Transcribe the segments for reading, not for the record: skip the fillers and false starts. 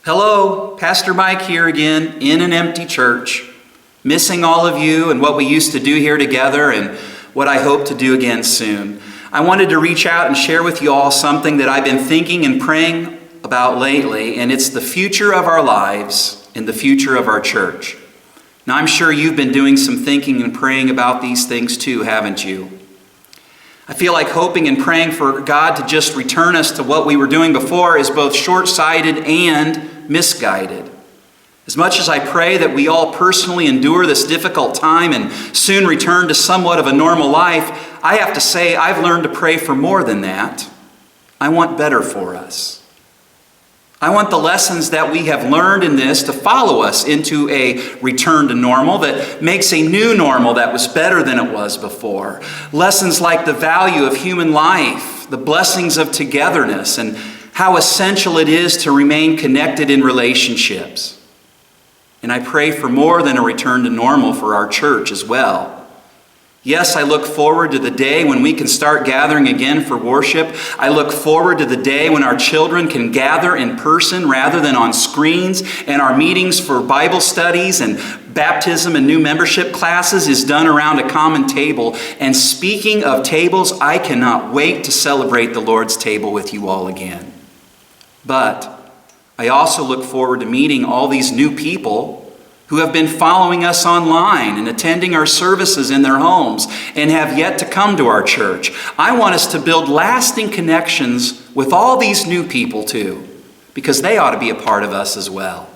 Hello, Pastor Mike here again in an empty church, missing all of you and what we used to do here together and what I hope to do again soon. I wanted to reach out and share with you all something that I've been thinking and praying about lately, and it's the future of our lives and the future of our church. Now, I'm sure you've been doing some thinking and praying about these things too, haven't you? I feel like hoping and praying for God to just return us to what we were doing before is both short-sighted and misguided. As much as I pray that we all personally endure this difficult time and soon return to somewhat of a normal life, I have to say I've learned to pray for more than that. I want better for us. I want the lessons that we have learned in this to follow us into a return to normal that makes a new normal that was better than it was before. Lessons like the value of human life, the blessings of togetherness, and how essential it is to remain connected in relationships. And I pray for more than a return to normal for our church as well. Yes, I look forward to the day when we can start gathering again for worship. I look forward to the day when our children can gather in person rather than on screens, and our meetings for Bible studies and baptism and new membership classes is done around a common table. And speaking of tables, I cannot wait to celebrate the Lord's table with you all again. But I also look forward to meeting all these new people who have been following us online and attending our services in their homes and have yet to come to our church. I want us to build lasting connections with all these new people too, because they ought to be a part of us as well.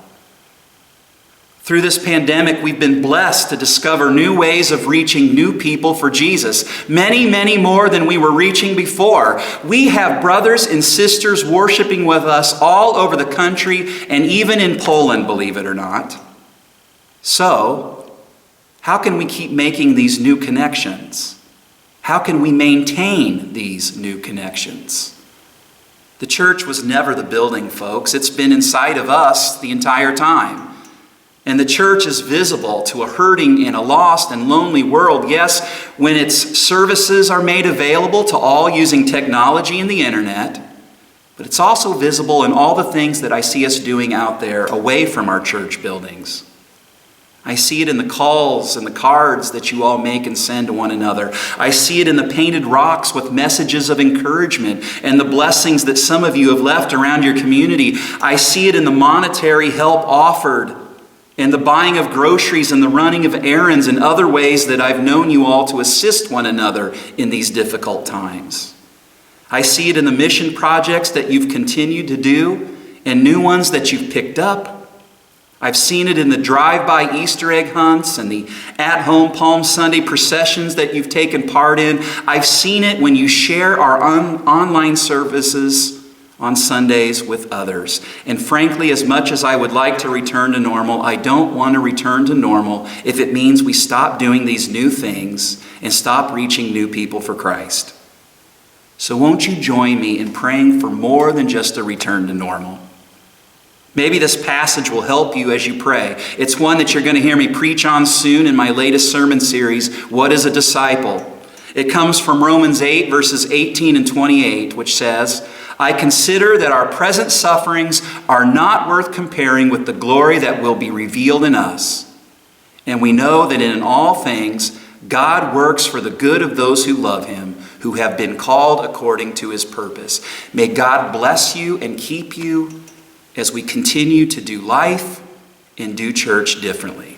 Through this pandemic, we've been blessed to discover new ways of reaching new people for Jesus. Many, many more than we were reaching before. We have brothers and sisters worshiping with us all over the country and even in Poland, believe it or not. So, how can we keep making these new connections? How can we maintain these new connections? The church was never the building, folks. It's been inside of us the entire time. And the church is visible to a hurting and a lost and lonely world. Yes, when its services are made available to all using technology and the internet, but it's also visible in all the things that I see us doing out there away from our church buildings. I see it in the calls and the cards that you all make and send to one another. I see it in the painted rocks with messages of encouragement and the blessings that some of you have left around your community. I see it in the monetary help offered and the buying of groceries and the running of errands and other ways that I've known you all to assist one another in these difficult times. I see it in the mission projects that you've continued to do and new ones that you've picked up. I've seen it in the drive-by Easter egg hunts and the at-home Palm Sunday processions that you've taken part in. I've seen it when you share our online services on Sundays with others. And frankly, as much as I would like to return to normal, I don't want to return to normal if it means we stop doing these new things and stop reaching new people for Christ. So won't you join me in praying for more than just a return to normal? Maybe this passage will help you as you pray. It's one that you're going to hear me preach on soon in my latest sermon series, What is a Disciple? It comes from Romans 8, verses 18 and 28, which says, I consider that our present sufferings are not worth comparing with the glory that will be revealed in us. And we know that in all things, God works for the good of those who love him, who have been called according to his purpose. May God bless you and keep you as we continue to do life and do church differently.